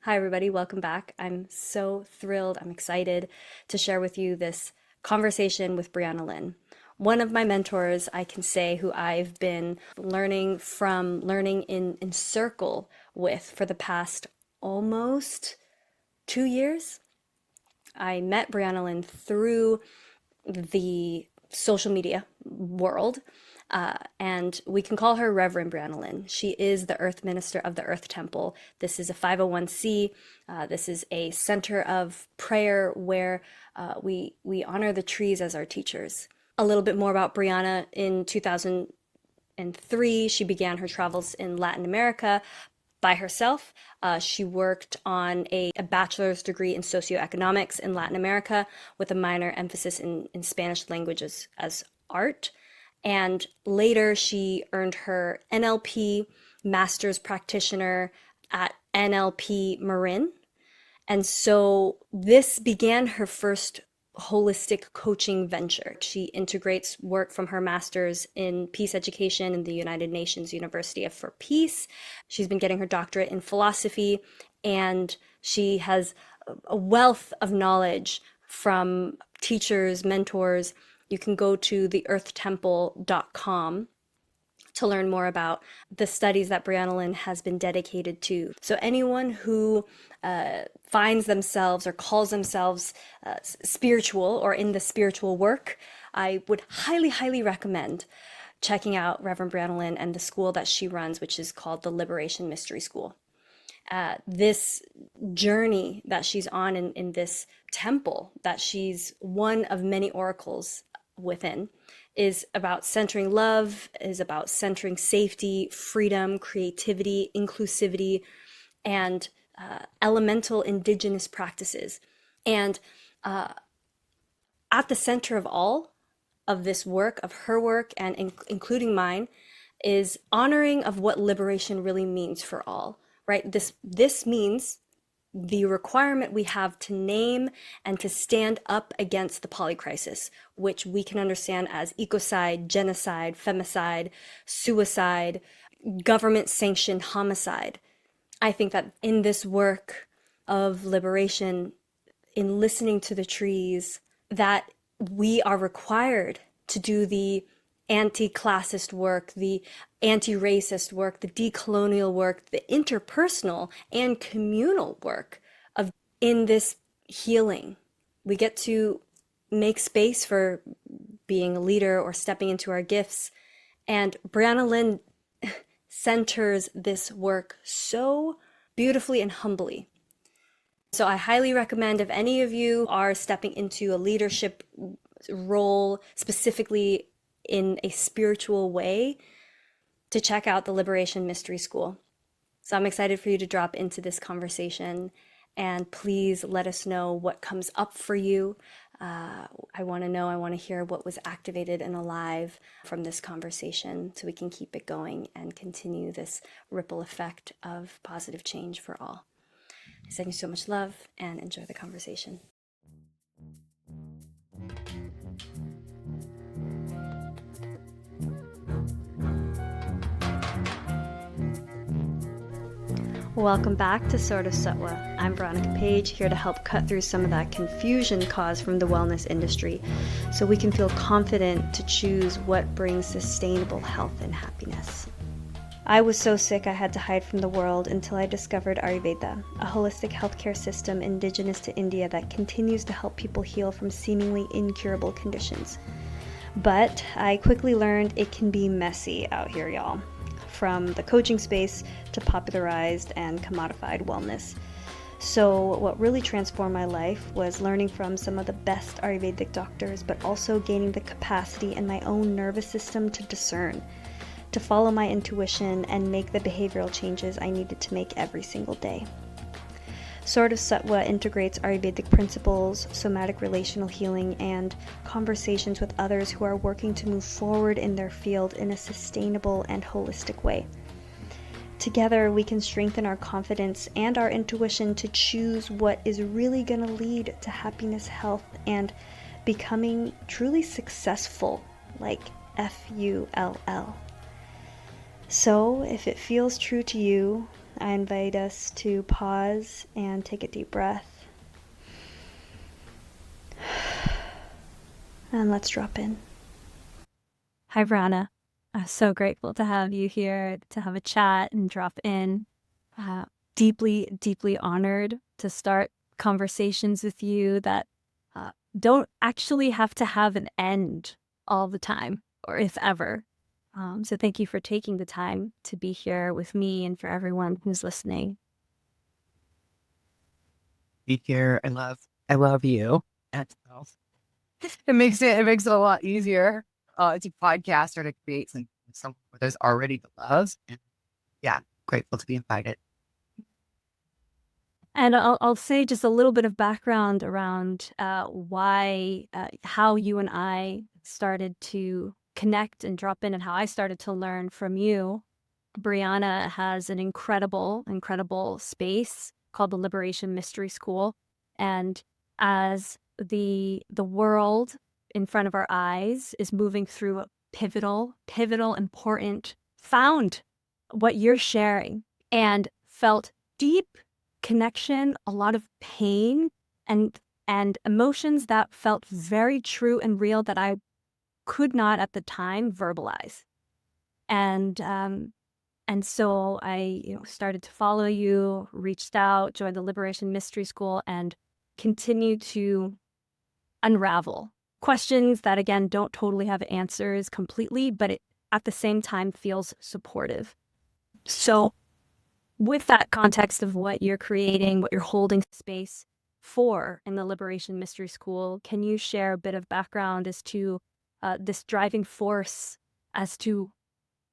Hi, everybody. Welcome back. I'm so thrilled. I'm excited to share with you this conversation with Briana Lynn. One of my mentors, I can say, who I've been learning in circle with for the past almost 2 years. I met Briana Lynn through the social media world. And we can call her Reverend Briana Lynn. She is the Earth Minister of the Earth Temple. This is a 501c. This is a center of prayer where we honor the trees as our teachers. A little bit more about Briana. In 2003, she began her travels in Latin America by herself. She worked on a bachelor's degree in socioeconomics in Latin America with a minor emphasis in Spanish languages as art. And later she earned her NLP master's practitioner at NLP Marin. And so this began her first holistic coaching venture. She integrates work from her master's in peace education in the United Nations University for Peace. She's been getting her doctorate in philosophy, and she has a wealth of knowledge from teachers, mentors. You can go to theearthtemple.com to learn more about the studies that Briana Lynn has been dedicated to. So anyone who finds themselves or calls themselves spiritual or in the spiritual work, I would highly, highly recommend checking out Reverend Briana Lynn and the school that she runs, which is called the Liberation Mystery School. This journey that she's on in this temple, that she's one of many oracles within, is about centering love, is about centering safety, freedom, creativity, inclusivity, and elemental indigenous practices. And at the center of all of this work, of her work, and including mine, is honoring of what liberation really means for all, right? This means the requirement we have to name and to stand up against the polycrisis, which we can understand as ecocide, genocide, femicide, suicide, government-sanctioned homicide. I think that in this work of liberation, in listening to the trees, that we are required to do the anti-classist work, the anti-racist work, the decolonial work, the interpersonal and communal work of in this healing. We get to make space for being a leader or stepping into our gifts. And Briana Lynn centers this work so beautifully and humbly. So I highly recommend, if any of you are stepping into a leadership role, specifically in a spiritual way, to check out the Liberation Mystery School. So I'm excited for you to drop into this conversation, and please let us know what comes up for you. I want to know, I want to hear what was activated and alive from this conversation so we can keep it going and continue this ripple effect of positive change for all. I send you so much love and enjoy the conversation. Welcome back to Sort of Sattva. I'm Veronica Page, here to help cut through some of that confusion caused from the wellness industry so we can feel confident to choose what brings sustainable health and happiness. I was so sick I had to hide from the world until I discovered Ayurveda, a holistic healthcare system indigenous to India that continues to help people heal from seemingly incurable conditions. But I quickly learned it can be messy out here, y'all. From the coaching space to popularized and commodified wellness. So what really transformed my life was learning from some of the best Ayurvedic doctors, but also gaining the capacity in my own nervous system to discern, to follow my intuition and make the behavioral changes I needed to make every single day. Sort of Sattva integrates Ayurvedic principles, somatic relational healing, and conversations with others who are working to move forward in their field in a sustainable and holistic way. Together, we can strengthen our confidence and our intuition to choose what is really going to lead to happiness, health, and becoming truly successful, like FULL. So, if it feels true to you, I invite us to pause and take a deep breath. And let's drop in. Hi, Briana. I'm so grateful to have you here to have a chat and drop in. Deeply, deeply honored to start conversations with you that don't actually have to have an end all the time, or if ever. So thank you for taking the time to be here with me and for everyone who's listening. Be here. I love you. And it makes it a lot easier to podcast or to create some where there's already the love. And yeah, grateful to be invited. And I'll say just a little bit of background around how you and I started to connect and drop in, and how I started to learn from you. Briana has an incredible, incredible space called the Liberation Mystery School. And as the world in front of our eyes is moving through a pivotal, important, found what you're sharing and felt deep connection, a lot of pain and emotions that felt very true and real that I could not at the time verbalize. And so I started to follow you, reached out, joined the Liberation Mystery School, and continue to unravel questions that, again, don't totally have answers completely, but it at the same time feels supportive. So with that context of what you're creating, what you're holding space for in the Liberation Mystery School, can you share a bit of background as to this driving force, as to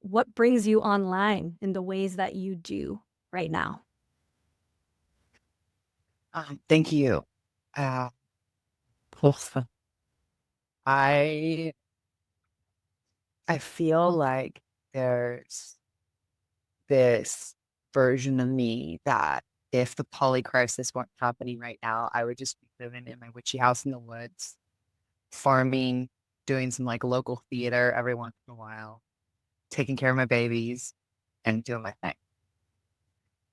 what brings you online in the ways that you do right now? Thank you. Uh, I I feel like there's this version of me that if the poly crisis weren't happening right now, I would just be living in my witchy house in the woods, farming, doing some like local theater every once in a while, taking care of my babies, and doing my thing.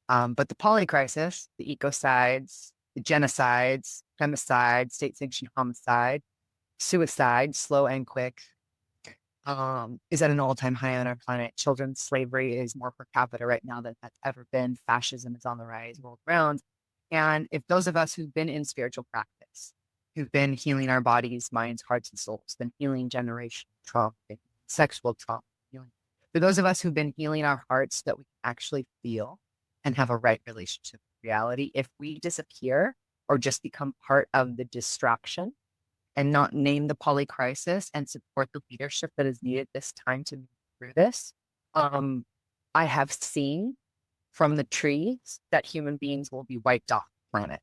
But the poly crisis, the ecocides, the genocides, femicide, state-sanctioned homicide, suicide, slow and quick, is at an all-time high on our planet. Children's slavery is more per capita right now than that's ever been. Fascism is on the rise world around. And if those of us who've been in spiritual practice, who've been healing our bodies, minds, hearts, and souls, been healing generational trauma, sexual trauma, healing. For those of us who've been healing our hearts that we can actually feel and have a right relationship with reality, if we disappear or just become part of the distraction and not name the poly crisis and support the leadership that is needed this time to move through this, I have seen from the trees that human beings will be wiped off the planet.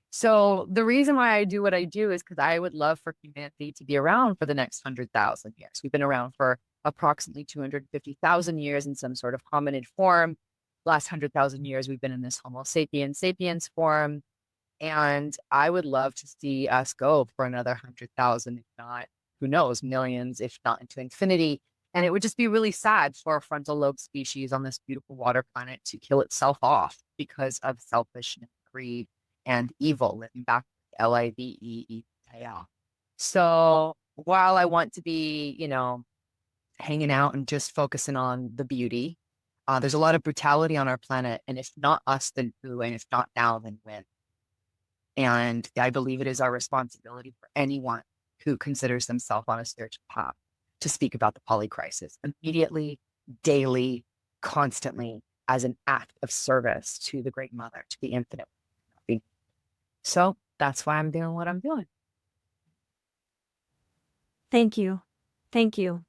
So the reason why I do what I do is because I would love for humanity to be around for the next 100,000 years. We've been around for approximately 250,000 years in some sort of hominid form. Last 100,000 years, we've been in this Homo sapiens sapiens form. And I would love to see us go for another 100,000, if not, who knows, millions, if not into infinity. And it would just be really sad for a frontal lobe species on this beautiful water planet to kill itself off because of selfishness, greed, and evil, living back L-I-V-E-E-L. So while I want to be, hanging out and just focusing on the beauty, there's a lot of brutality on our planet. And if not us, then who? And if not now, then when? And I believe it is our responsibility for anyone who considers themselves on a spiritual path to speak about the poly crisis immediately, daily, constantly, as an act of service to the Great Mother, to the infinite. So that's why I'm doing what I'm doing. Thank you. Thank you.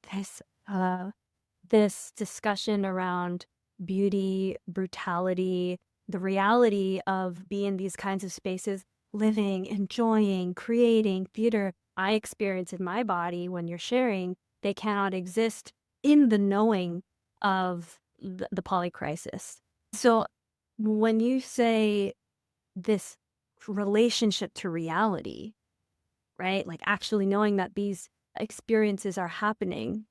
This discussion around beauty, brutality, the reality of being in these kinds of spaces, living, enjoying, creating theater, I experience in my body when you're sharing, they cannot exist in the knowing of the poly crisis. So when you say this relationship to reality, right? Like actually knowing that these experiences are happening,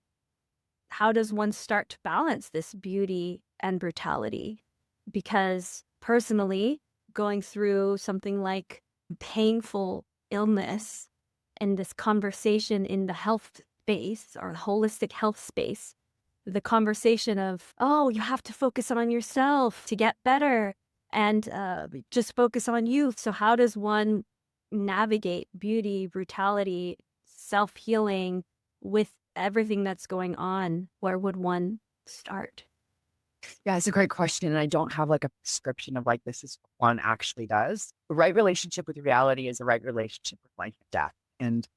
how does one start to balance this beauty and brutality? because personally, going through something like painful illness and this conversation in the health space or holistic health space, the conversation of, oh, you have to focus on yourself to get better and just focus on you. So how does one navigate beauty, brutality, self-healing with everything that's going on? Where would one start? Yeah, it's a great question. And I don't have like a prescription of like, this is what one actually does. The right relationship with reality is the right relationship with life and death. And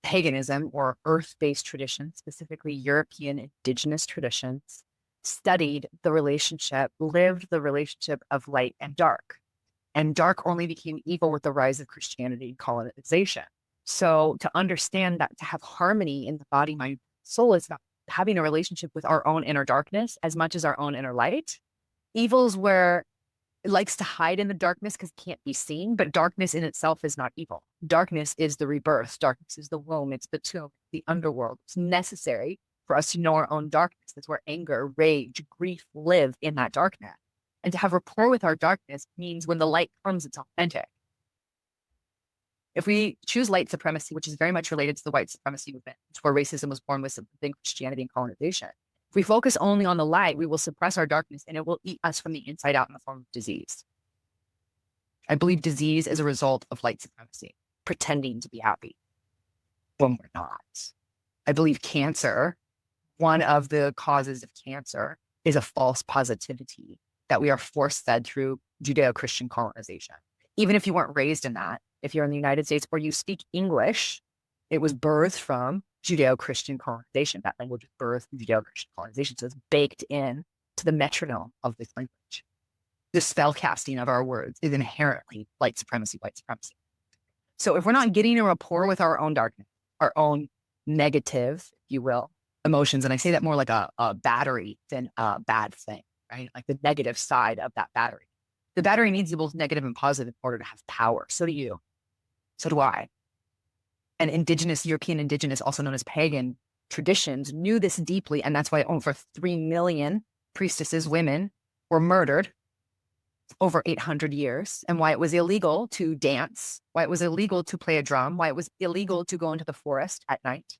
paganism or earth-based traditions, specifically European indigenous traditions, studied the relationship, lived the relationship of light and dark. And dark only became evil with the rise of Christianity and colonization. So to understand that, to have harmony in the body, mind, soul is about having a relationship with our own inner darkness as much as our own inner light. Evil's where it likes to hide in the darkness because it can't be seen, but darkness in itself is not evil. Darkness is the rebirth. Darkness is the womb. It's the tomb, the underworld. It's necessary for us to know our own darkness. That's where anger, rage, grief live, in that darkness. And to have rapport with our darkness means when the light comes, it's authentic. If we choose light supremacy, which is very much related to the white supremacy movement, where racism was born with Christianity and colonization, if we focus only on the light, we will suppress our darkness and it will eat us from the inside out in the form of disease. I believe disease is a result of light supremacy, pretending to be happy when we're not. I believe cancer, one of the causes of cancer, is a false positivity that we are force-fed through Judeo-Christian colonization. Even if you weren't raised in that, if you're in the United States or you speak English, it was birthed from Judeo-Christian colonization. That language was birthed from Judeo-Christian colonization. So it's baked in to the metronome of this language. The spell casting of our words is inherently white supremacy, white supremacy. So if we're not getting a rapport with our own darkness, our own negative, if you will, emotions, and I say that more like a battery than a bad thing, right? Like the negative side of that battery. The battery needs to be both negative and positive in order to have power. So do you. So do I. And European indigenous, also known as pagan traditions, knew this deeply. And that's why over 3 million priestesses, women, were murdered over 800 years, and why it was illegal to dance, why it was illegal to play a drum, why it was illegal to go into the forest at night.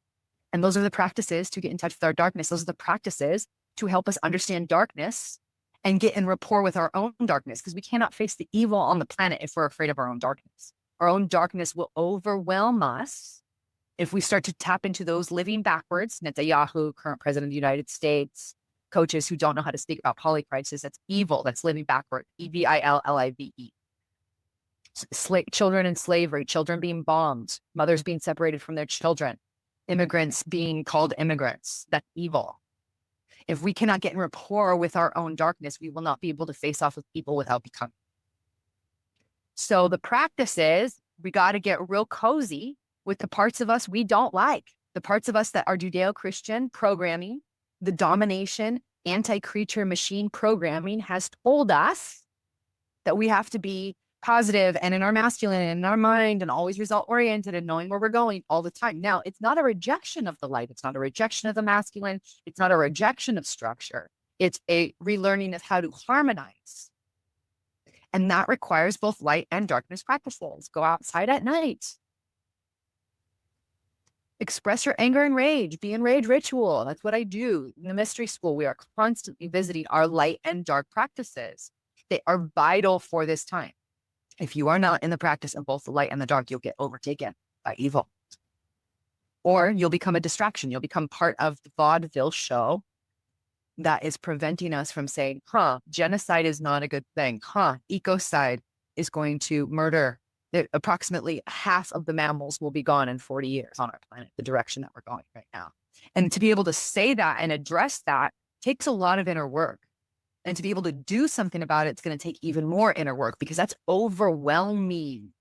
And those are the practices to get in touch with our darkness. Those are the practices to help us understand darkness and get in rapport with our own darkness, because we cannot face the evil on the planet if we're afraid of our own darkness. Our own darkness will overwhelm us if we start to tap into those living backwards. Netanyahu, current president of the United States, coaches who don't know how to speak about polycrisis, that's evil, that's living backward, EVILLIVE. Children in slavery, children being bombed, mothers being separated from their children, immigrants being called immigrants, that's evil. If we cannot get in rapport with our own darkness, we will not be able to face off with people without becoming. So the practice is, we got to get real cozy with the parts of us we don't like, the parts of us that are Judeo-Christian programming, the domination, anti-creature machine programming has told us that we have to be positive and in our masculine and in our mind and always result-oriented and knowing where we're going all the time. Now, it's not a rejection of the light. It's not a rejection of the masculine. It's not a rejection of structure. It's a relearning of how to harmonize. And that requires both light and darkness practices. Go outside at night. Express your anger and rage. Be in rage ritual. That's what I do. In the mystery school, we are constantly visiting our light and dark practices. They are vital for this time. If you are not in the practice of both the light and the dark, you'll get overtaken by evil. Or you'll become a distraction. You'll become part of the vaudeville show that is preventing us from saying, genocide is not a good thing. Ecocide is going to murder. Approximately half of the mammals will be gone in 40 years on our planet, the direction that we're going right now. And to be able to say that and address that takes a lot of inner work. And to be able to do something about it, it's going to take even more inner work, because that's overwhelming.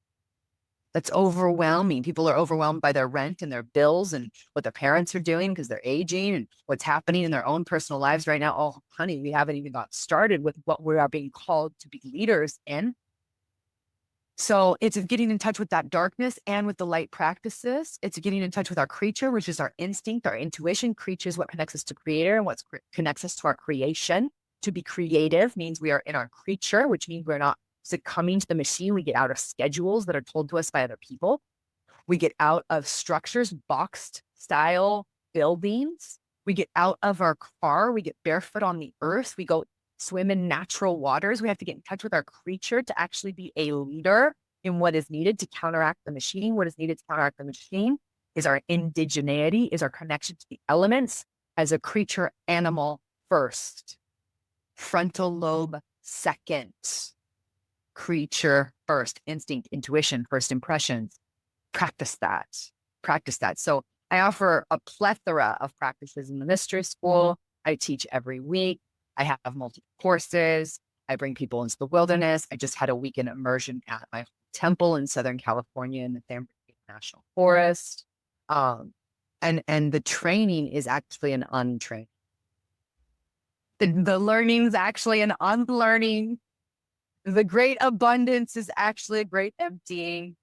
That's overwhelming. People are overwhelmed by their rent and their bills and what their parents are doing because they're aging and what's happening in their own personal lives right now. Oh, honey, we haven't even got started with what we are being called to be leaders in. So it's getting in touch with that darkness and with the light practices. It's getting in touch with our creature, which is our instinct, our intuition. Creature is what connects us to creator and what connects us to our creation. To be creative means we are in our creature, which means we're not succumbing to the machine. We get out of schedules that are told to us by other people. We get out of structures, boxed style buildings. We get out of our car. We get barefoot on the earth. We go swim in natural waters. We have to get in touch with our creature to actually be a leader in what is needed to counteract the machine. What is needed to counteract the machine is our indigeneity, is our connection to the elements as a creature animal first, frontal lobe second, creature first, instinct, intuition, first impressions. Practice that. Practice that. So I offer a plethora of practices in the mystery school. I teach every week. I have multiple courses. I bring people into the wilderness. I just had a weekend immersion at my temple in Southern California in the San Bernardino National Forest. And the training is actually an untraining. The learning is actually an unlearning. The great abundance is actually a great emptying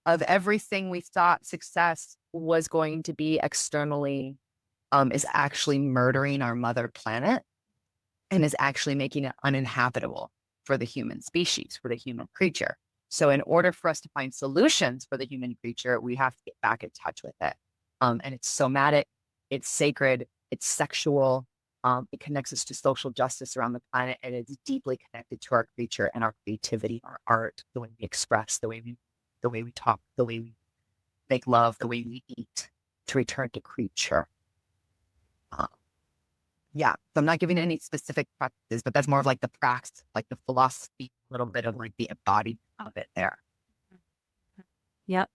of everything we thought success was going to be externally, is actually murdering our mother planet and is actually making it uninhabitable for the human species, for the human creature. So in order for us to find solutions for the human creature, we have to get back in touch with it. And it's somatic, it's sacred, it's sexual, it connects us to social justice around the planet, and it's deeply connected to our creature and our creativity, our art, the way we express, the way we talk, the way we make love, the way we eat, to return to creature. Yeah, so I'm not giving any specific practices, but that's more of like the praxis, like the philosophy, a little bit of like the embodiment of it there. Yep.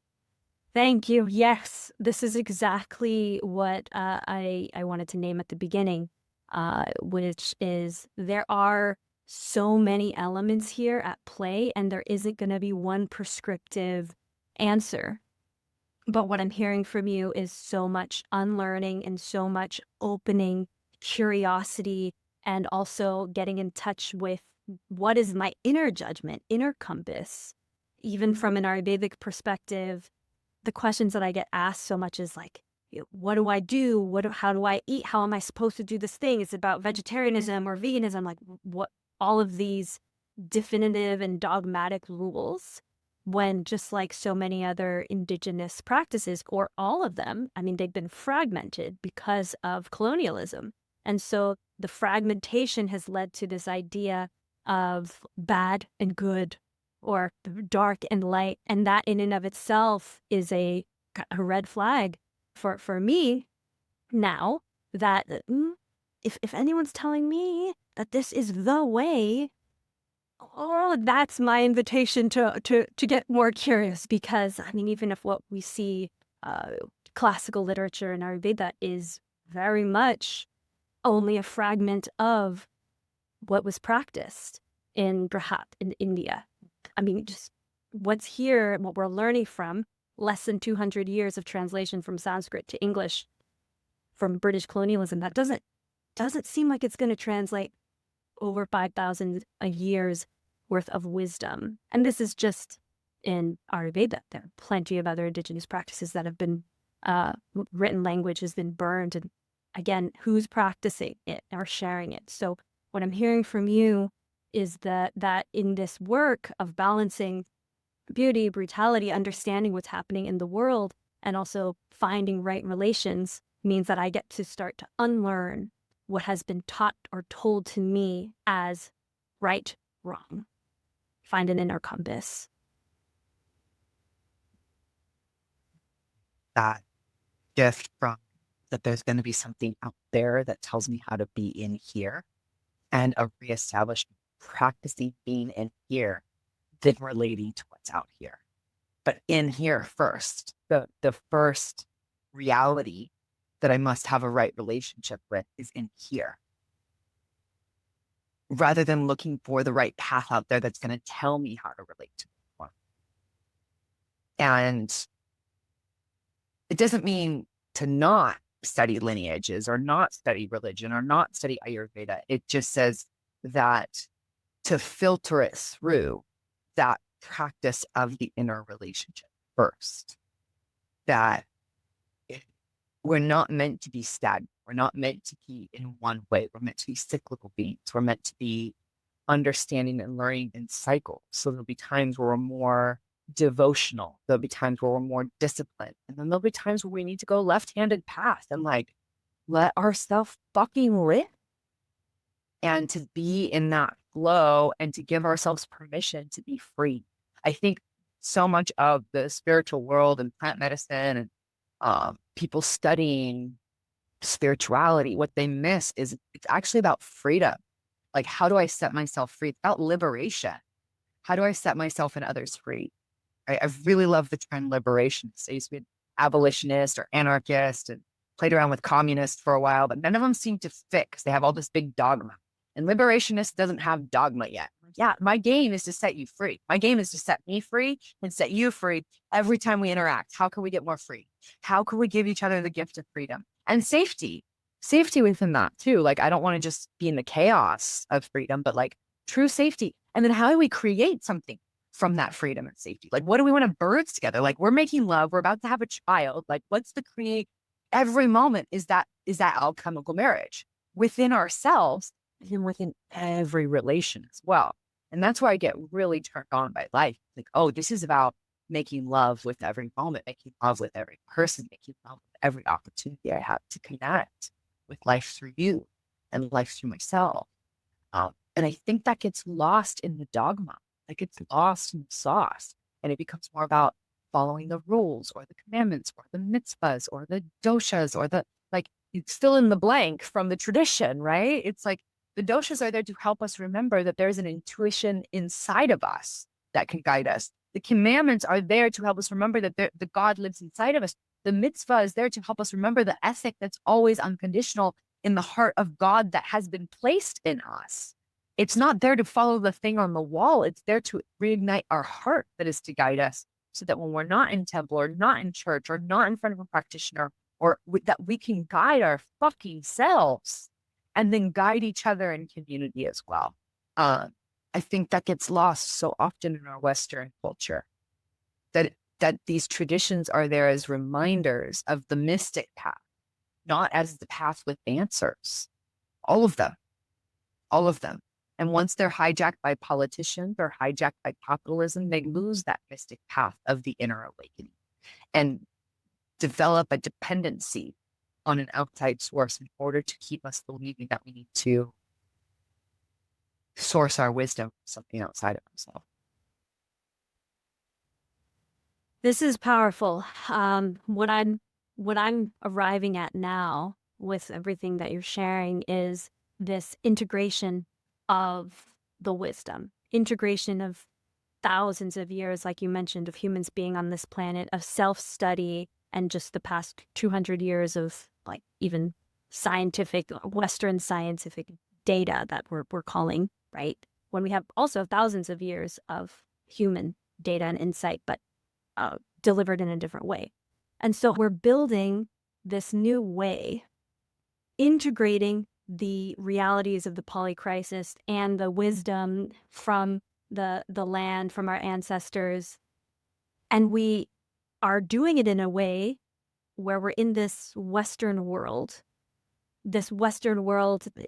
Thank you. Yes, this is exactly what I wanted to name at the beginning, which is there are so many elements here at play, and there isn't going to be one prescriptive answer. But what I'm hearing from you is so much unlearning and so much opening, curiosity, and also getting in touch with what is my inner judgment, inner compass. Even from an Ayurvedic perspective, the questions that I get asked so much is like, what do I do? How do I eat? How am I supposed to do this thing? Is it about vegetarianism or veganism? Like, what, all of these definitive and dogmatic rules, when just like so many other indigenous practices, or all of them, I mean, they've been fragmented because of colonialism. And so the fragmentation has led to this idea of bad and good, or dark and light. And that in and of itself is a red flag for me now, that if anyone's telling me that this is the way, oh, that's my invitation to get more curious. Because I mean, even if what we see classical literature in Ayurveda is very much only a fragment of what was practiced in Brihat in India. I mean, just what's here, what we're learning from less than 200 years of translation from Sanskrit to English from British colonialism, that doesn't seem like it's going to translate over 5,000 years worth of wisdom. And this is just in Ayurveda. There are plenty of other indigenous practices that have been, written language has been burned. And again, who's practicing it or sharing it? So what I'm hearing from you is that in this work of balancing beauty, brutality, understanding what's happening in the world, and also finding right relations, means that I get to start to unlearn what has been taught or told to me as right, wrong. Find an inner compass. That gift from that there's going to be something out there that tells me how to be in here, and a reestablishment practicing being in here, then relating to what's out here. But in here first, the first reality that I must have a right relationship with is in here. Rather than looking for the right path out there that's going to tell me how to relate to one. And it doesn't mean to not study lineages or not study religion or not study Ayurveda. It just says that to filter it through that practice of the inner relationship first, that we're not meant to be stagnant. We're not meant to be in one way. We're meant to be cyclical beings. We're meant to be understanding and learning in cycles. So there'll be times where we're more devotional. There'll be times where we're more disciplined. And then there'll be times where we need to go left-handed path and like let ourselves fucking live, and to be in that flow and to give ourselves permission to be free. I think so much of the spiritual world and plant medicine and people studying spirituality, what they miss is it's actually about freedom. Like, how do I set myself free? It's about liberation. How do I set myself and others free? I really love the term liberation. So I used to be an abolitionist or anarchist and played around with communists for a while, but none of them seem to fit because they have all this big dogma. And liberationist doesn't have dogma yet. Yeah, my game is to set you free. My game is to set me free and set you free every time we interact. How can we get more free? How can we give each other the gift of freedom and safety? Safety within that too. Like, I don't want to just be in the chaos of freedom, but like true safety. And then how do we create something from that freedom and safety? Like, what do we want to birth together? Like, we're making love, we're about to have a child. Like, what's the create every moment is that alchemical marriage within ourselves and within every relation as well. And that's why I get really turned on by life. Like, oh, this is about making love with every moment, making love with every person, making love with every opportunity I have to connect with life through you and life through myself. And I think that gets lost in the dogma, like it's lost in the sauce. And it becomes more about following the rules or the commandments or the mitzvahs or the doshas or the, like, it's still in the blank from the tradition, right? It's like the doshas are there to help us remember that there's an intuition inside of us that can guide us. The commandments are there to help us remember that the God lives inside of us. The mitzvah is there to help us remember the ethic that's always unconditional in the heart of God that has been placed in us. It's not there to follow the thing on the wall. It's there to reignite our heart that is to guide us so that when we're not in temple or not in church or not in front of a practitioner, or that we can guide our fucking selves and then guide each other in community as well. I think that gets lost so often in our Western culture, that these traditions are there as reminders of the mystic path, not as the path with answers. All of them. And once they're hijacked by politicians or hijacked by capitalism, they lose that mystic path of the inner awakening and develop a dependency on an outside source in order to keep us believing that we need to source our wisdom from something outside of ourselves. This is powerful. What I'm arriving at now with everything that you're sharing is this integration of the wisdom, integration of thousands of years, like you mentioned, of humans being on this planet, of self-study, and just the past 200 years of like even scientific, Western scientific data that we're calling, right? When we have also thousands of years of human data and insight, but delivered in a different way. And so we're building this new way, integrating the realities of the polycrisis and the wisdom from the land, from our ancestors. And we are doing it in a way where we're in this Western world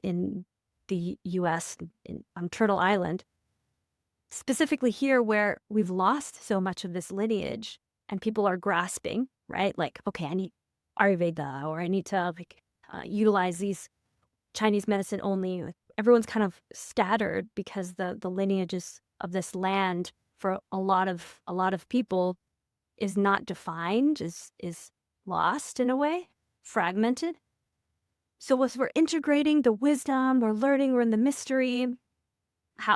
in the US, on Turtle Island, specifically here where we've lost so much of this lineage and people are grasping, right? Like, okay, I need Ayurveda, or I need to utilize these Chinese medicine only. Everyone's kind of scattered because the lineages of this land for a lot of people is not defined, is lost in a way, fragmented. So as we're integrating the wisdom, we're learning, we're in the mystery.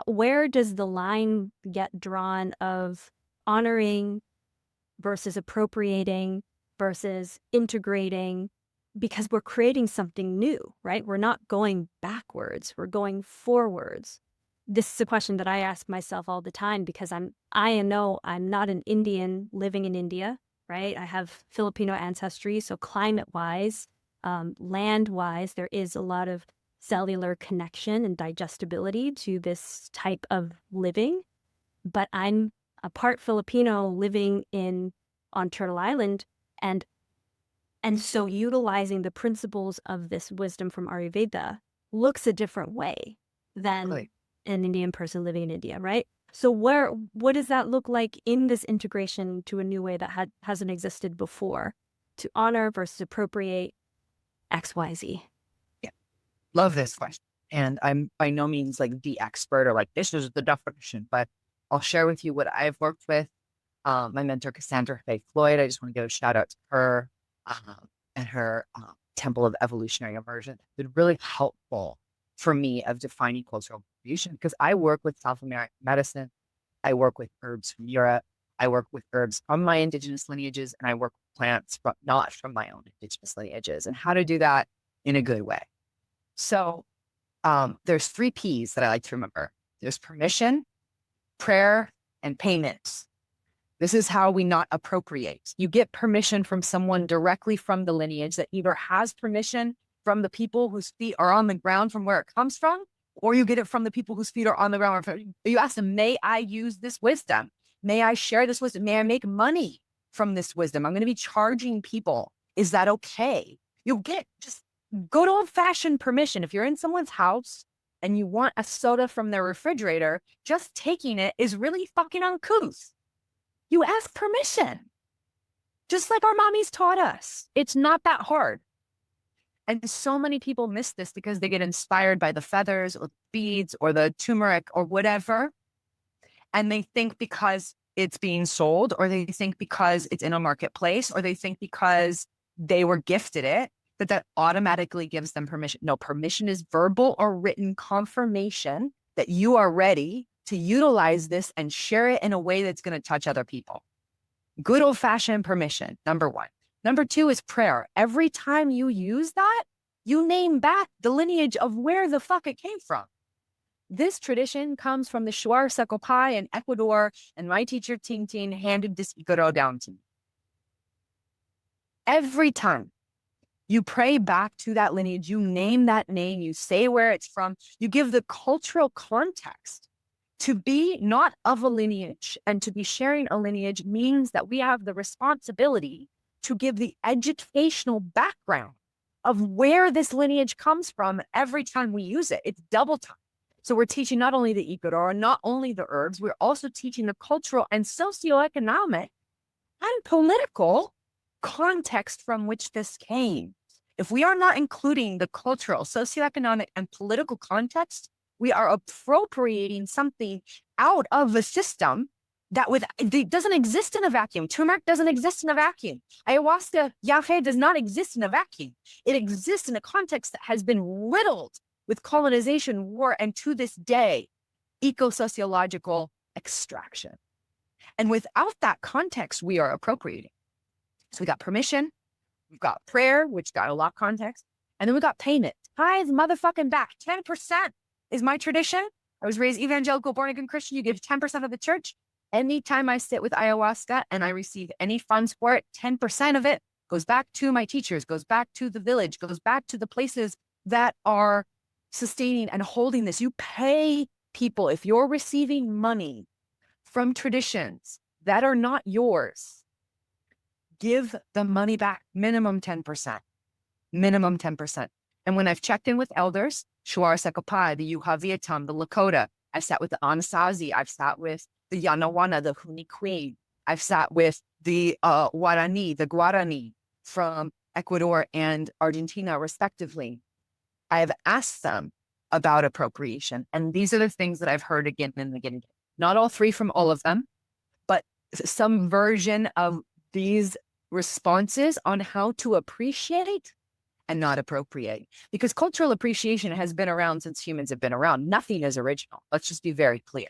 Where does the line get drawn of honoring versus appropriating versus integrating? Because we're creating something new, right? We're not going backwards, we're going forwards. This is a question that I ask myself all the time because I know I'm not an Indian living in India, right? I have Filipino ancestry, so climate-wise, land-wise, there is a lot of cellular connection and digestibility to this type of living. But I'm a part Filipino living on Turtle Island, and And so utilizing the principles of this wisdom from Ayurveda looks a different way than Really. an Indian person living in India, right? So what does that look like in this integration to a new way that hasn't existed before? To honor versus appropriate XYZ. Yeah. Love this question. And I'm by no means like the expert or like this is the definition, but I'll share with you what I've worked with. My mentor, Cassandra Faye Floyd, I just want to give a shout out to her and her Temple of Evolutionary Immersion. It's been really helpful for me of defining cultural appropriation because I work with South American medicine. I work with herbs from Europe. I work with herbs from my indigenous lineages, and I work with plants from not from my own indigenous lineages, and how to do that in a good way. So there's 3 P's that I like to remember. There's permission, prayer, and payment. This is how we not appropriate. You get permission from someone directly from the lineage that either has permission from the people whose feet are on the ground from where it comes from, or you get it from the people whose feet are on the ground. You ask them, may I use this wisdom? May I share this wisdom? May I make money from this wisdom? I'm going to be charging people. Is that okay? You'll get just good old-fashioned permission. If you're in someone's house and you want a soda from their refrigerator, just taking it is really fucking uncouth. You ask permission, just like our mommies taught us. It's not that hard. And so many people miss this because they get inspired by the feathers or the beads or the turmeric or whatever. And they think because it's being sold, or they think because it's in a marketplace, or they think because they were gifted it, that automatically gives them permission. No, permission is verbal or written confirmation that you are ready to utilize this and share it in a way that's going to touch other people. Good old-fashioned permission, number 1. Number 2 is prayer. Every time you use that, you name back the lineage of where the fuck it came from. This tradition comes from the Shuar Sakopai in Ecuador, and my teacher Ting Ting handed this Igoro down to me. Every time you pray back to that lineage, you name that name, you say where it's from, you give the cultural context. To be not of a lineage and to be sharing a lineage means that we have the responsibility to give the educational background of where this lineage comes from every time we use it. It's double time. So we're teaching not only the Ikaro, not only the herbs, we're also teaching the cultural and socioeconomic and political context from which this came. If we are not including the cultural, socioeconomic, and political context, we are appropriating something out of the system that doesn't exist in a vacuum. Turmeric doesn't exist in a vacuum. Ayahuasca, yahe does not exist in a vacuum. It exists in a context that has been riddled with colonization, war, and to this day, eco-sociological extraction. And without that context, we are appropriating. So we got permission, we've got prayer, which got a lot of context, and then we got payment. Tithe motherfucking back. 10% is my tradition. I was raised evangelical, born again Christian. You give 10% of the church. Anytime I sit with ayahuasca and I receive any funds for it, 10% of it goes back to my teachers, goes back to the village, goes back to the places that are sustaining and holding this. You pay people. If you're receiving money from traditions that are not yours, give the money back, minimum 10%, minimum 10%. And when I've checked in with elders, Shuar Sekapai, the Yuha Vietnam, the Lakota, I've sat with the Anasazi, I've sat with the Yanawana, the Huni Queen, I've sat with the Guarani from Ecuador and Argentina, respectively. I have asked them about appropriation. And these are the things that I've heard again and again. Not all 3 from all of them, but some version of these responses on how to appreciate and not appropriate. Because cultural appreciation has been around since humans have been around. Nothing is original. Let's just be very clear.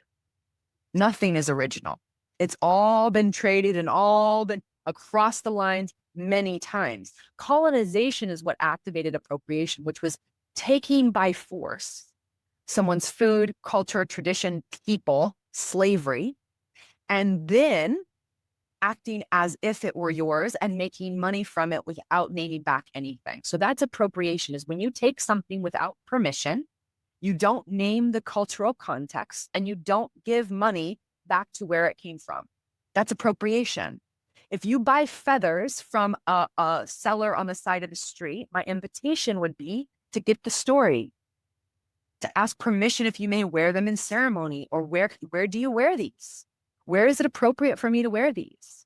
Nothing is original. It's all been traded and all been across the lines many times. Colonization is what activated appropriation, which was taking by force someone's food, culture, tradition, people, slavery, and then acting as if it were yours and making money from it without naming back anything. So that's appropriation, is when you take something without permission, you don't name the cultural context, and you don't give money back to where it came from. That's appropriation. If you buy feathers from a seller on the side of the street, my invitation would be to get the story, to ask permission if you may wear them in ceremony, or where do you wear these? Where is it appropriate for me to wear these?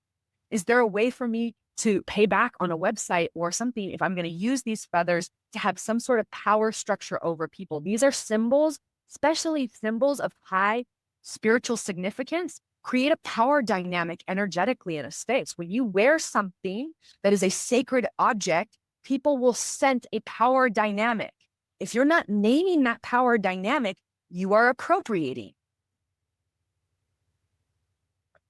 Is there a way for me to pay back on a website or something if I'm going to use these feathers to have some sort of power structure over people? These are symbols, especially symbols of high spiritual significance, create a power dynamic energetically in a space. When you wear something that is a sacred object, people will sense a power dynamic. If you're not naming that power dynamic, you are appropriating.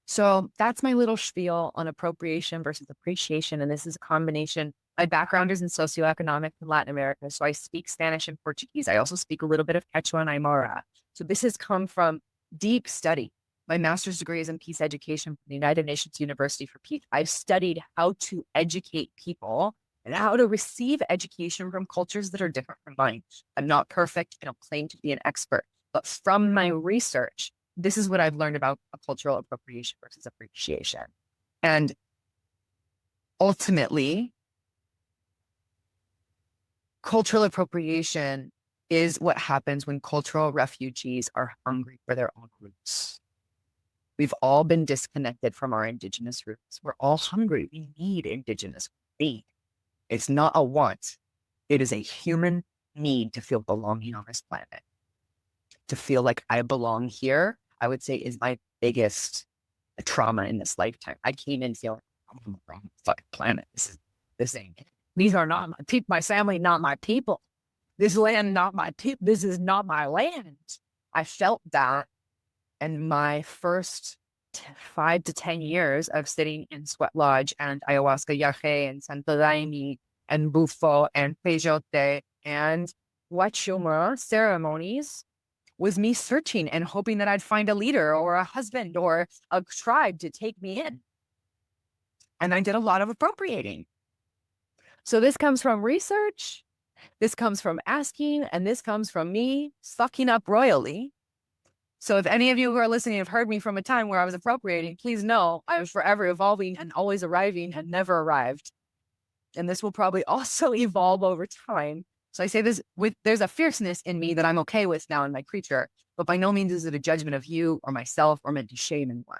So that's my little spiel on appropriation versus appreciation. And this is a combination. My background is in socioeconomics in Latin America. So I speak Spanish and Portuguese. I also speak a little bit of Quechua and Aymara. So this has come from deep study. My master's degree is in peace education from the United Nations University for Peace. I've studied how to educate people and how to receive education from cultures that are different from mine. I'm not perfect. I don't claim to be an expert, but from my research, this is what I've learned about a cultural appropriation versus appreciation. And ultimately, cultural appropriation is what happens when cultural refugees are hungry for their own roots. We've all been disconnected from our indigenous roots. We're all hungry. We need indigenous need. It's not a want. It is a human need to feel belonging on this planet. To feel like I belong here, I would say, is my biggest trauma in this lifetime. I came in feeling, I'm on the wrong fucking planet. This ain't. These are not my people, my family, not my people. This land, not my people. This is not my land. I felt that. And my first 5 to 10 years of sitting in Sweat Lodge and Ayahuasca Yahe and Santo Daime and Bufo and Peyote and Huachuma ceremonies was me searching and hoping that I'd find a leader or a husband or a tribe to take me in. And I did a lot of appropriating. So this comes from research, this comes from asking, and this comes from me sucking up royally. So if any of you who are listening have heard me from a time where I was appropriating, please know I was forever evolving and always arriving and never arrived. And this will probably also evolve over time. So I say this with, there's a fierceness in me that I'm okay with now in my creature, but by no means is it a judgment of you or myself or meant to shame anyone.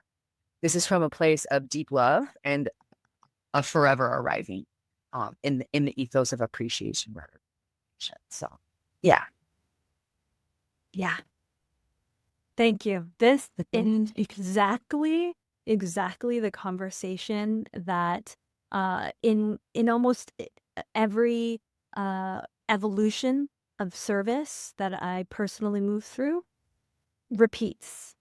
This is from a place of deep love and a forever arriving in the ethos of appreciation. So, yeah. Yeah. Thank you. This is exactly the conversation that in almost every evolution of service that I personally move through repeats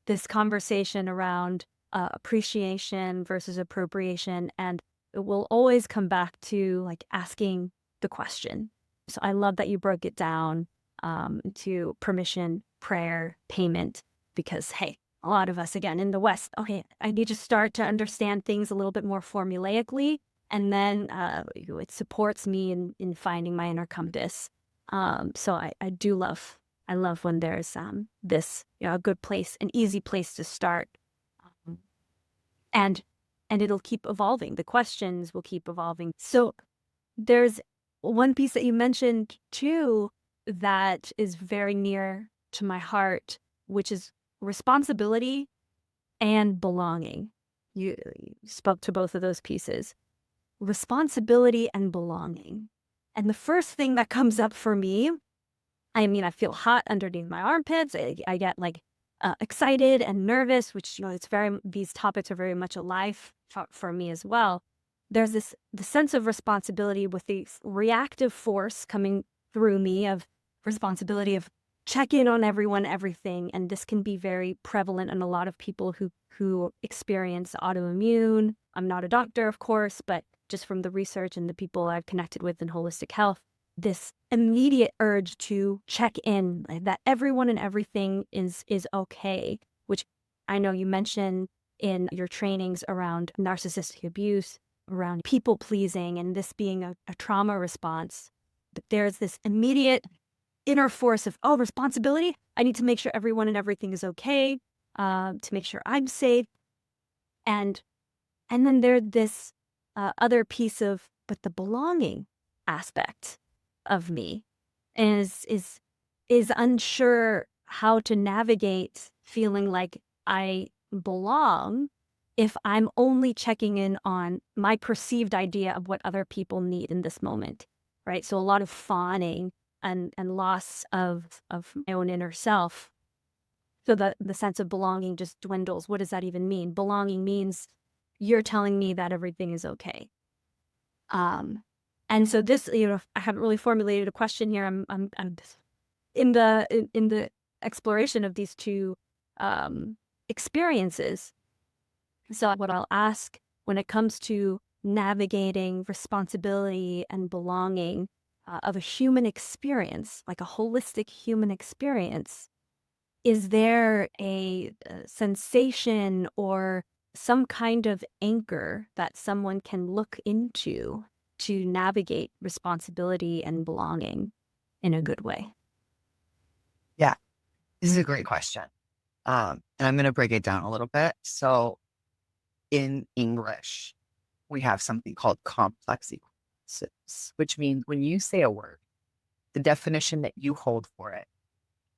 this conversation around appreciation versus appropriation, and it will always come back to like asking the question. So I love that you broke it down to permission, prayer, payment, because hey, a lot of us, again, in the West, okay, I need to start to understand things a little bit more formulaically, and then it supports me in finding my inner compass. So I do love, I love when there's this, a good place, an easy place to start, and it'll keep evolving. The questions will keep evolving. So there's one piece that you mentioned too that is very near to my heart, which is responsibility and belonging. You spoke to both of those pieces. Responsibility and belonging. And the first thing that comes up for me, I mean, I feel hot underneath my armpits. I get like excited and nervous, which, these topics are very much alive for me as well. There's the sense of responsibility with the reactive force coming through me of responsibility of check in on everyone, everything. And this can be very prevalent in a lot of people who experience autoimmune. I'm not a doctor, of course, but just from the research and the people I've connected with in holistic health, this immediate urge to check in, that everyone and everything is okay, which I know you mentioned in your trainings around narcissistic abuse, around people pleasing, and this being a trauma response. But there's this immediate inner force of, responsibility. I need to make sure everyone and everything is okay, to make sure I'm safe. And And then there's this other piece of, but the belonging aspect of me is unsure how to navigate feeling like I belong if I'm only checking in on my perceived idea of what other people need in this moment, right? So a lot of fawning and loss of my own inner self. So the sense of belonging just dwindles. What does that even mean? Belonging means you're telling me that everything is okay. And so this, I haven't really formulated a question here. I'm in the exploration of these two experiences. So what I'll ask when it comes to navigating responsibility and belonging of a human experience, like a holistic human experience, is there a sensation or some kind of anchor that someone can look into to navigate responsibility and belonging in a good way? Yeah, this is a great question. And I'm going to break it down a little bit. So in English, we have something called complex equivalences, which means when you say a word, the definition that you hold for it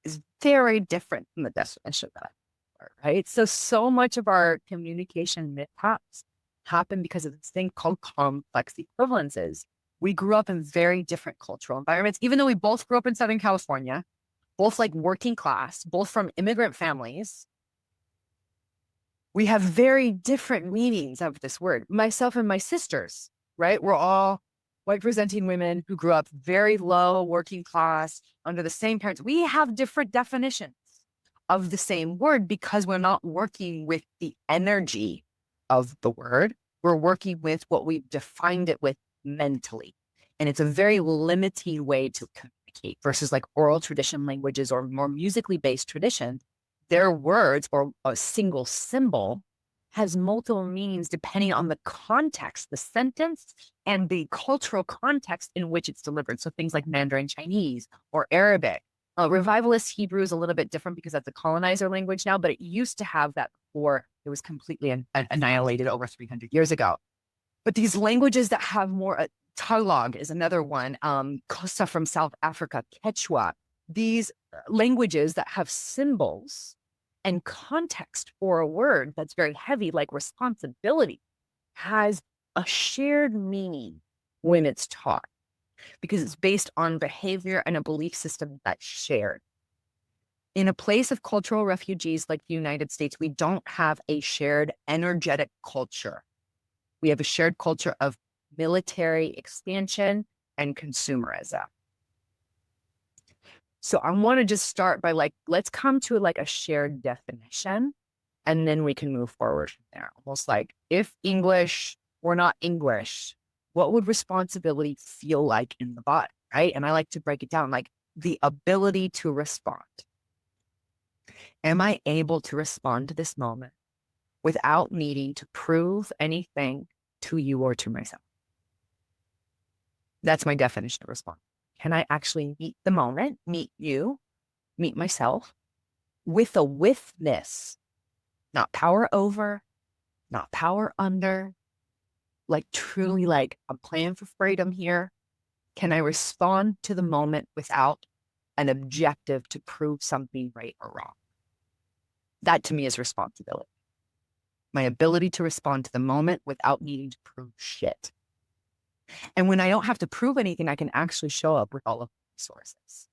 is very different from the definition that I hold for it, right? So much of our communication mishaps happen because of this thing called complex equivalences. We grew up in very different cultural environments, even though we both grew up in Southern California, both like working class, both from immigrant families. We have very different meanings of this word. Myself and my sisters, right? We're all white presenting women who grew up very low, working class, under the same parents. We have different definitions of the same word because we're not working with the energy of the word. We're working with what we've defined it with mentally. And it's a very limiting way to communicate versus like oral tradition languages or more musically based tradition. Their words or a single symbol has multiple meanings depending on the context, the sentence, and the cultural context in which it's delivered. So things like Mandarin Chinese or Arabic. Revivalist Hebrew is a little bit different because that's a colonizer language now, but it used to have that before it was completely annihilated over 300 years ago. But these languages that have more, Tagalog is another one, Xhosa from South Africa, Quechua, these languages that have symbols and context for a word that's very heavy, like responsibility, has a shared meaning when it's taught because it's based on behavior and a belief system that's shared. In a place of cultural refugees like the United States, we don't have a shared energetic culture. We have a shared culture of military expansion and consumerism. So I want to just start by like, let's come to like a shared definition and then we can move forward from there. Almost like if English were not English, what would responsibility feel like in the body, right? And I like to break it down like the ability to respond. Am I able to respond to this moment without needing to prove anything to you or to myself? That's my definition of response. Can I actually meet the moment, meet you, meet myself with a withness, not power over, not power under, like truly like I'm playing for freedom here. Can I respond to the moment without an objective to prove something right or wrong? That to me is responsibility. My ability to respond to the moment without needing to prove shit. And when I don't have to prove anything, I can actually show up with all of the resources.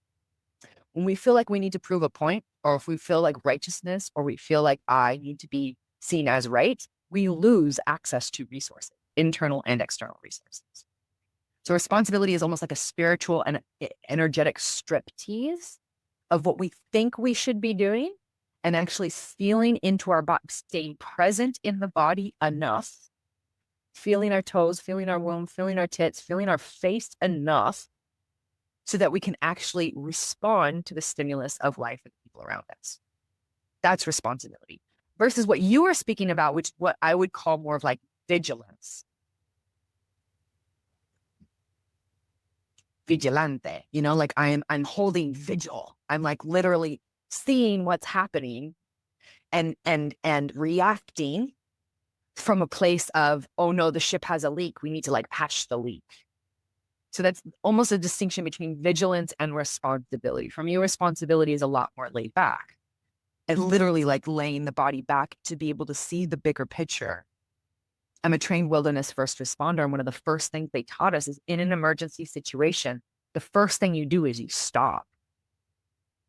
When we feel like we need to prove a point, or if we feel like righteousness, or we feel like I need to be seen as right, we lose access to resources, internal and external resources. So responsibility is almost like a spiritual and energetic striptease of what we think we should be doing and actually feeling into our body, staying present in the body enough, feeling our toes, feeling our womb, feeling our tits, feeling our face enough so that we can actually respond to the stimulus of life and people around us. That's responsibility versus what you were speaking about, which what I would call more of like vigilance. Vigilante, you know, like I'm holding vigil. I'm like literally seeing what's happening and reacting from a place of, oh no, the ship has a leak. We need to like patch the leak. So that's almost a distinction between vigilance and responsibility. For me, responsibility is a lot more laid back and literally like laying the body back to be able to see the bigger picture. I'm a trained wilderness first responder. And one of the first things they taught us is in an emergency situation, the first thing you do is you stop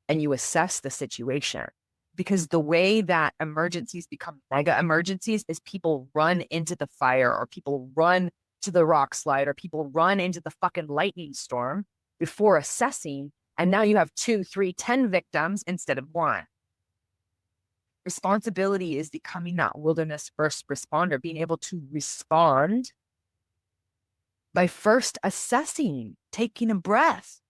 and you assess the situation. Because the way that emergencies become mega emergencies is people run into the fire, or people run to the rock slide, or people run into the fucking lightning storm before assessing. And now you have 2, 3, 10 victims instead of 1. Responsibility is becoming that wilderness first responder, being able to respond by first assessing, taking a breath.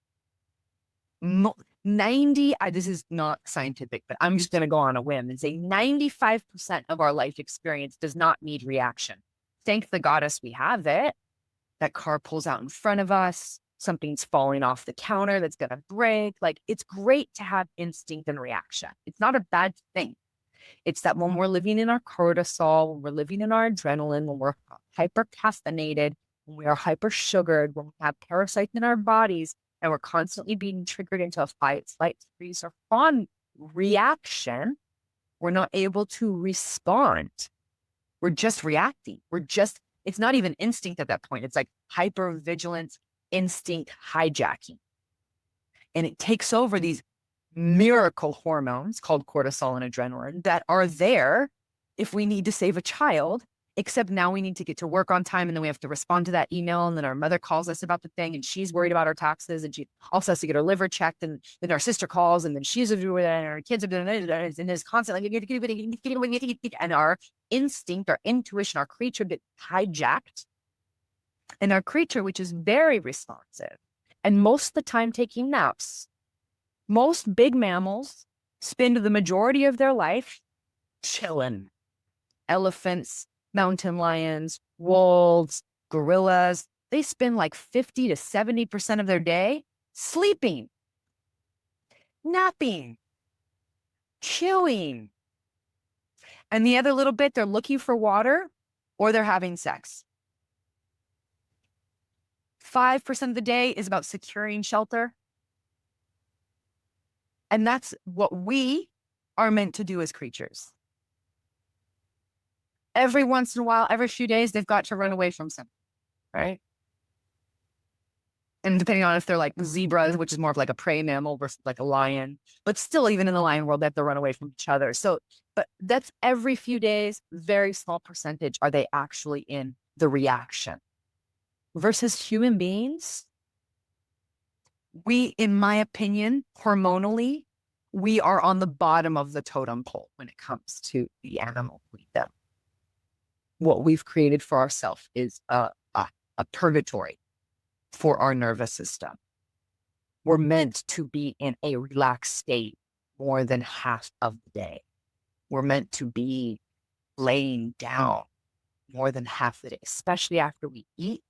90, this is not scientific, but I'm just going to go on a whim and say 95% of our life experience does not need reaction. Thank the goddess we have it. That car pulls out in front of us. Something's falling off the counter that's going to break. Like, it's great to have instinct and reaction. It's not a bad thing. It's that when we're living in our cortisol, when we're living in our adrenaline, when we're hyper caffeinated, when we are hyper sugared, when we have parasites in our bodies, and we're constantly being triggered into a fight, flight, freeze, or fawn reaction, we're not able to respond. We're just reacting. It's not even instinct at that point. It's like hypervigilance, instinct hijacking. And it takes over these miracle hormones called cortisol and adrenaline that are there if we need to save a child, except now we need to get to work on time, and then we have to respond to that email, and then our mother calls us about the thing, and she's worried about our taxes, and she also has to get her liver checked, and then our sister calls, and then she's doing it, and our kids are doing it, and it's constantly, and our instinct, our intuition, our creature gets hijacked. And our creature, which is very responsive, and most of the time taking naps, most big mammals spend the majority of their life chilling. Elephants, mountain lions, wolves, gorillas, they spend like 50 to 70% of their day sleeping, napping, chewing. And the other little bit, they're looking for water or they're having sex. 5% of the day is about securing shelter. And that's what we are meant to do as creatures. Every once in a while, every few days, they've got to run away from something, right? And depending on if they're like zebras, which is more of like a prey mammal versus like a lion, but still even in the lion world, they have to run away from each other. So, but that's every few days, very small percentage are they actually in the reaction. Versus human beings, we, in my opinion, hormonally, we are on the bottom of the totem pole when it comes to the animal kingdom. What we've created for ourselves is a purgatory for our nervous system. We're meant to be in a relaxed state more than half of the day. We're meant to be laying down more than half the day, especially after we eat.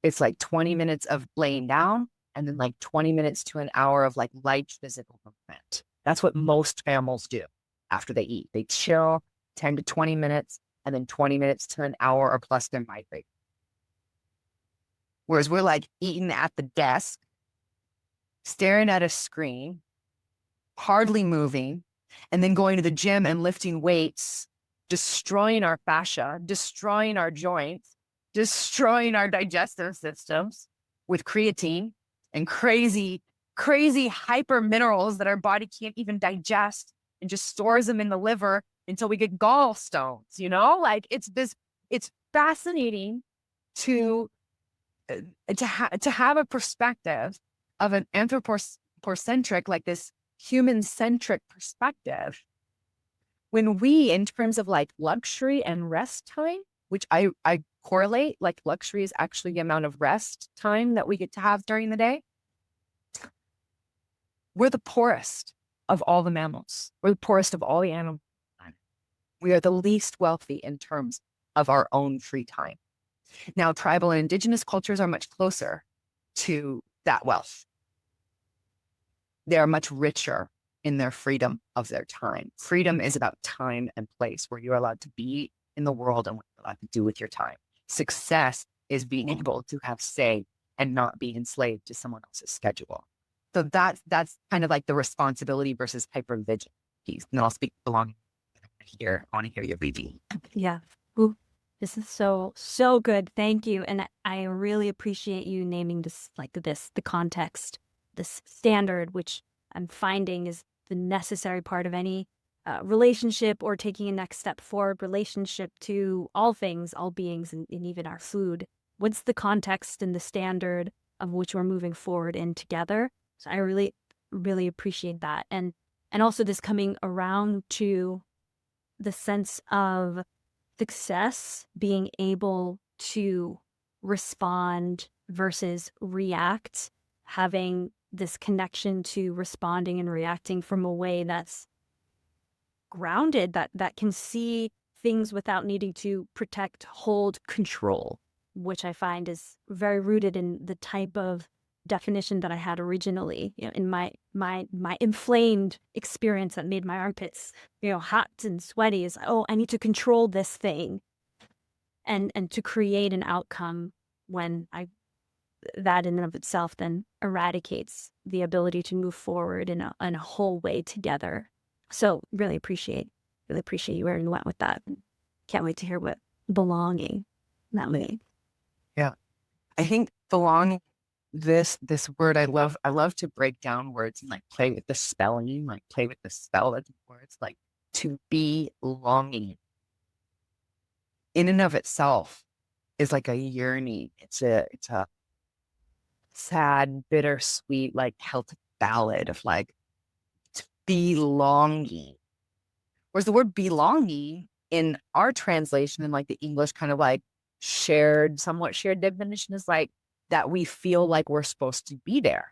It's like 20 minutes of laying down and then like 20 minutes to an hour of like light physical movement. That's what most mammals do after they eat. They chill 10 to 20 minutes and then 20 minutes to an hour or plus they migrate. Whereas we're like eating at the desk, staring at a screen, hardly moving, and then going to the gym and lifting weights, destroying our fascia, destroying our joints, destroying our digestive systems with creatine and crazy hyper minerals that our body can't even digest and just stores them in the liver until we get gallstones, you know? Like it's fascinating to have a perspective of an anthropocentric, like this human-centric perspective. When we, in terms of like luxury and rest time, which I correlate, like luxury is actually the amount of rest time that we get to have during the day. We're the poorest of all the mammals. We're the poorest of all the animals. We are the least wealthy in terms of our own free time. Now, tribal and indigenous cultures are much closer to that wealth. They are much richer in their freedom of their time. Freedom is about time and place where you're allowed to be in the world and what you're allowed to do with your time. Success is being able to have say and not be enslaved to someone else's schedule. So that's kind of like the responsibility versus hypervigilance piece. And then I'll speak belonging here. I want to hear your BB. Yeah. Ooh, this is so good. Thank you. And I really appreciate you naming this like this, the context, this standard, which I'm finding is the necessary part of any relationship or taking a next step forward relationship to all things, all beings, and even our food. What's the context and the standard of which we're moving forward in together? So I really, really appreciate that. And also this coming around to the sense of success, being able to respond versus react, having this connection to responding and reacting from a way that's grounded, that can see things without needing to protect, hold, control, which I find is very rooted in the type of definition that I had originally, in my inflamed experience that made my armpits, hot and sweaty is, oh, I need to control this thing and to create an outcome when that in and of itself then eradicates the ability to move forward in a whole way together. So really appreciate you where you went with that. Can't wait to hear what belonging that way. Yeah. I think belonging, this word, I love to break down words and like play with the spelling, like play with the spell of the words, like to be longing in and of itself is like a yearning. It's a sad, bittersweet, like Celtic ballad of like belonging. Whereas the word belonging in our translation in like the English kind of like somewhat shared definition is like that we feel like we're supposed to be there.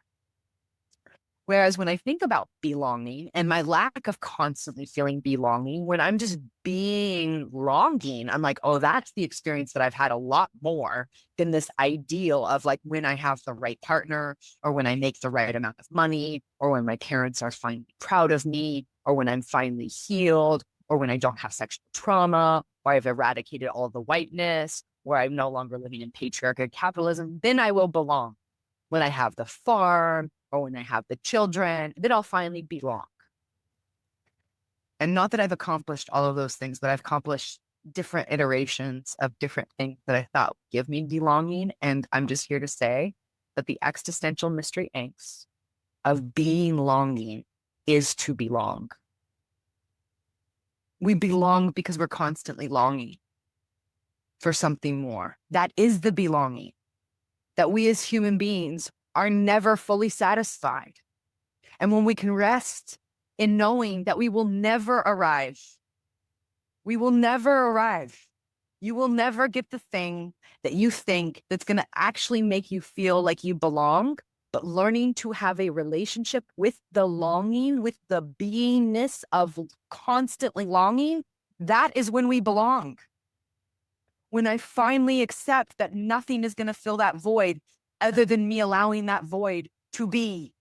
Whereas when I think about belonging and my lack of constantly feeling belonging, when I'm just being longing, I'm like, oh, that's the experience that I've had a lot more than this ideal of like when I have the right partner or when I make the right amount of money or when my parents are finally proud of me or when I'm finally healed or when I don't have sexual trauma or I've eradicated all the whiteness or I'm no longer living in patriarchal capitalism, then I will belong. When I have the farm or when I have the children, then I'll finally belong. And not that I've accomplished all of those things, but I've accomplished different iterations of different things that I thought would give me belonging. And I'm just here to say that the existential mystery angst of being longing is to belong. We belong because we're constantly longing for something more. That is the belonging. That we as human beings are never fully satisfied. And when we can rest in knowing that we will never arrive, you will never get the thing that you think that's going to actually make you feel like you belong, but learning to have a relationship with the longing, with the beingness of constantly longing, that is when we belong. When I finally accept that nothing is going to fill that void other than me allowing that void to be.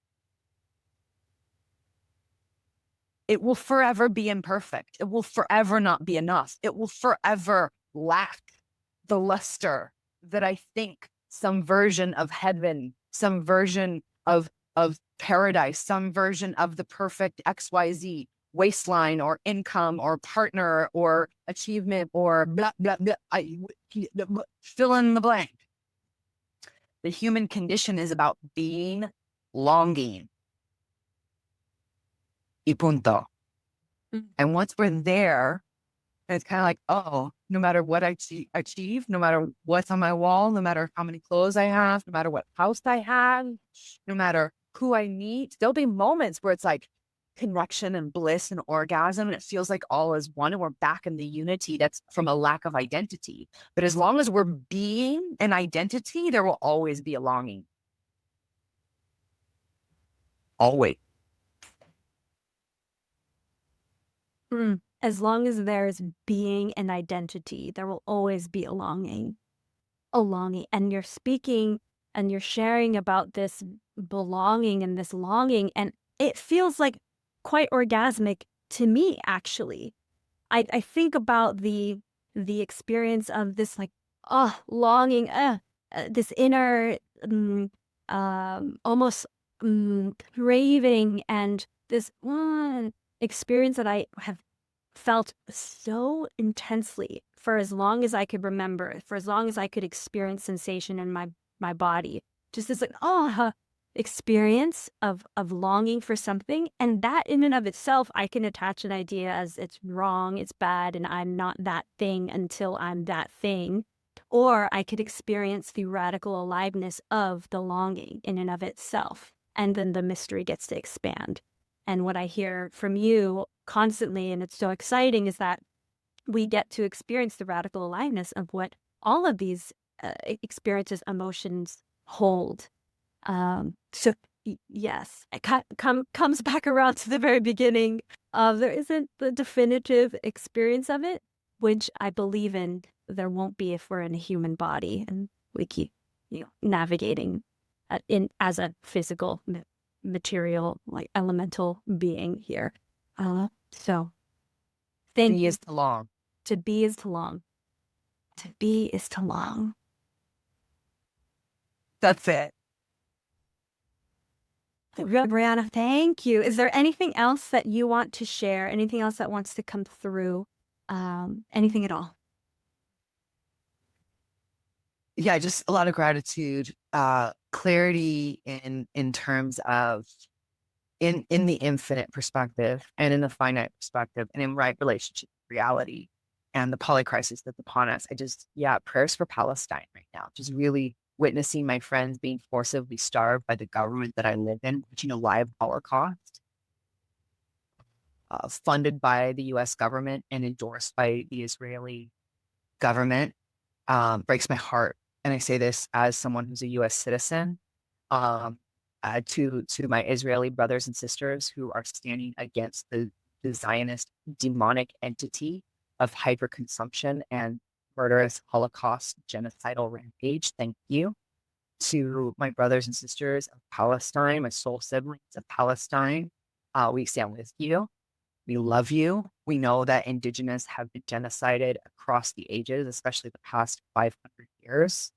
It will forever be imperfect. It will forever not be enough. It will forever lack the luster that I think some version of heaven, some version of paradise, some version of the perfect XYZ waistline or income or partner or achievement or blah, blah, blah. Fill in the blank. The human condition is about being longing. Y punto. And once we're there, it's kind of like, oh, no matter what I achieve, no matter what's on my wall, no matter how many clothes I have, no matter what house I have, no matter who I meet, there'll be moments where it's like connection and bliss and orgasm, and it feels like all is one, and we're back in the unity that's from a lack of identity. But as long as we're being an identity, there will always be a longing. Always. As long as there's being an identity, there will always be a longing. And you're speaking and you're sharing about this belonging and this longing, and it feels like quite orgasmic to me, actually. I think about the the experience of this like, longing, this inner, almost craving, and this experience that I have felt so intensely for as long as I could remember, for as long as I could experience sensation in my body. Just this like, experience of longing for something. And that in and of itself, I can attach an idea as it's wrong, it's bad, and I'm not that thing until I'm that thing. Or I could experience the radical aliveness of the longing in and of itself. And then the mystery gets to expand. And what I hear from you constantly, and it's so exciting, is that we get to experience the radical aliveness of what all of these experiences, emotions hold. So yes, it comes back around to the very beginning of there isn't the definitive experience of it, which I believe in. There won't be if we're in a human body and we keep, navigating as a physical material, like elemental being here. So thank Be you. is to long. To be is to long. To be is to long. That's it. Briana, thank you. Is there anything else that you want to share? Anything else that wants to come through? Anything at all? Yeah, just a lot of gratitude, clarity in terms of in the infinite perspective and in the finite perspective and in right relationship with reality and the polycrisis that's upon us. Prayers for Palestine right now. Just really witnessing my friends being forcibly starved by the government that I live in, watching a live Holocaust, funded by the US government and endorsed by the Israeli government, breaks my heart. And I say this as someone who's a US citizen, to my Israeli brothers and sisters who are standing against the Zionist demonic entity of hyperconsumption and murderous Holocaust genocidal rampage. Thank you. To my brothers and sisters of Palestine, my soul siblings of Palestine, we stand with you. We love you. We know that Indigenous have been genocided across the ages, especially the past 500 years.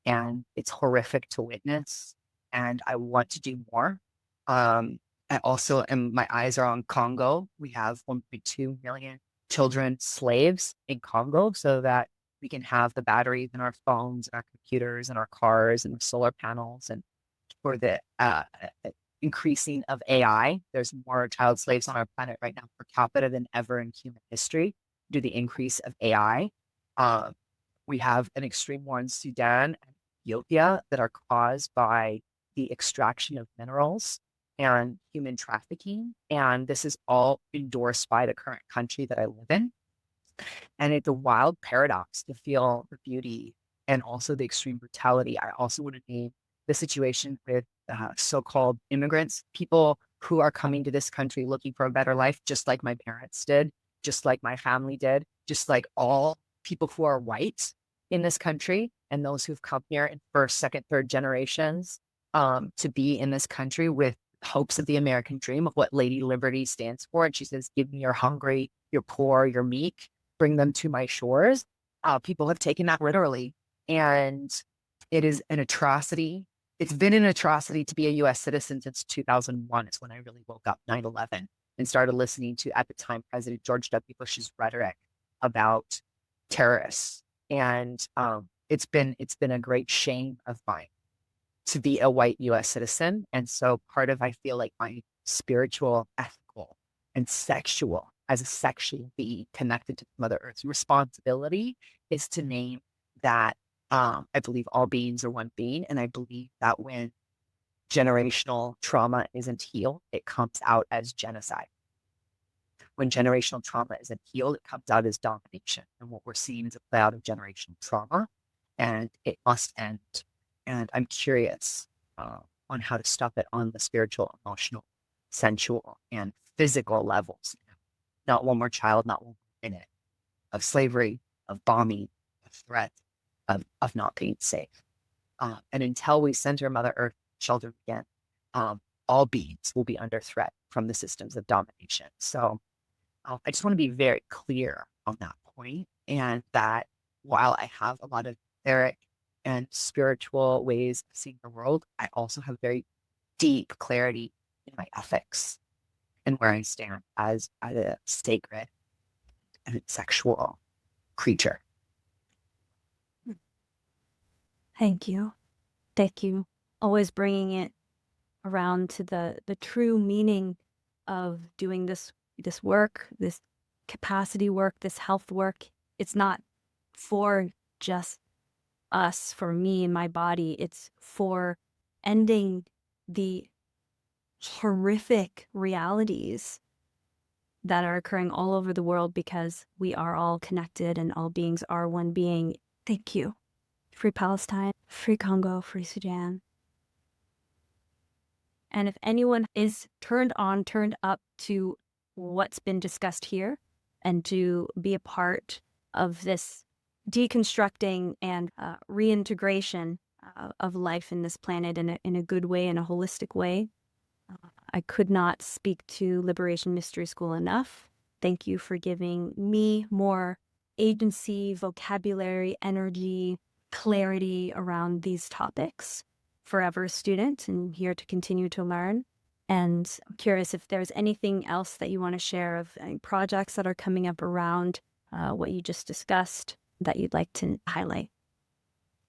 And it's horrific to witness. And I want to do more. I also am, my eyes are on Congo. We have 1.2 million children slaves in Congo so that we can have the batteries in our phones, and our computers, and our cars, and the solar panels. And for the increasing of AI, there's more child slaves on our planet right now per capita than ever in human history due to the increase of AI. We have an extreme war in Sudan and Ethiopia that are caused by the extraction of minerals and human trafficking. And this is all endorsed by the current country that I live in. And it's a wild paradox to feel the beauty and also the extreme brutality. I also want to name the situation with so-called immigrants, people who are coming to this country looking for a better life, just like my parents did, just like my family did, just like all people who are white in this country and those who've come here in first, second, third generations to be in this country with hopes of the American dream of what Lady Liberty stands for. And she says, give me your hungry, your poor, your meek, bring them to my shores. People have taken that literally. And it is an atrocity. It's been an atrocity to be a US citizen since 2001. It's when I really woke up, 9/11, and started listening to, at the time, President George W. Bush's rhetoric about terrorists. And it's been a great shame of mine to be a white US citizen. And so part of, I feel like, my spiritual, ethical, and sexual, as a sexual being connected to Mother Earth's responsibility is to name that I believe all beings are one being. And I believe that when generational trauma isn't healed, it comes out as genocide. When generational trauma isn't healed, it comes out as domination. And what we're seeing is a play out of generational trauma, and it must end. And I'm curious on how to stop it on the spiritual, emotional, sensual, and physical levels. Not one more child, not one more minute of slavery, of bombing, of threat, of not being safe. And until we center Mother Earth children again, all beings will be under threat from the systems of domination. So I just want to be very clear on that point. And that while I have a lot of etheric and spiritual ways of seeing the world, I also have very deep clarity in my ethics and where I stand as a sacred and sexual creature. Thank you. Thank you. Always bringing it around to the true meaning of doing this work, this capacity work, this health work. It's not for just us, for me and my body. It's for ending the horrific realities that are occurring all over the world because we are all connected and all beings are one being. Thank you. Free Palestine, free Congo, free Sudan. And if anyone is turned up to what's been discussed here and to be a part of this deconstructing and reintegration of life in this planet in a good way, in a holistic way, I could not speak to Liberation Mystery School enough. Thank you for giving me more agency, vocabulary, energy, clarity around these topics. Forever a student and here to continue to learn. And I'm curious if there's anything else that you want to share of any projects that are coming up around what you just discussed that you'd like to highlight.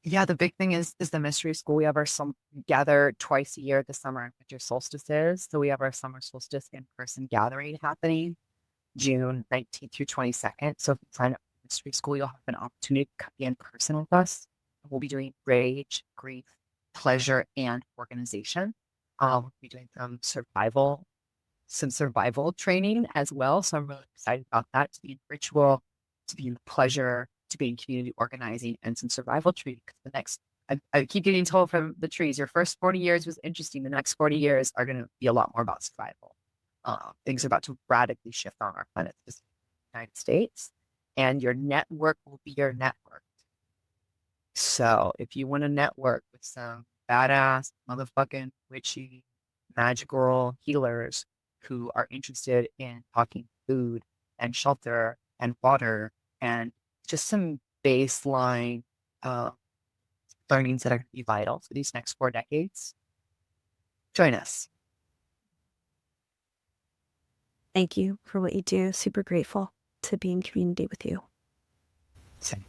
Yeah, the big thing is the mystery school. We have our gather twice a year at the summer and winter solstices. So we have our summer solstice in-person gathering happening June 19th through 22nd. So if you sign up for mystery school, you'll have an opportunity to be in person with us. We'll be doing rage, grief, pleasure, and organization. We'll be doing some survival training as well. So I'm really excited about that, to be in ritual, to be in pleasure, to be in community organizing, and some survival training. Because I keep getting told from the trees, your first 40 years was interesting. The next 40 years are going to be a lot more about survival. Things are about to radically shift on our planet, the United States, and your network will be your network. So if you want to network with some badass motherfucking witchy magical healers who are interested in talking food and shelter and water and just some baseline learnings that are going to be vital for these next 4 decades, join us. Thank you for what you do. Super grateful to be in community with you. Same.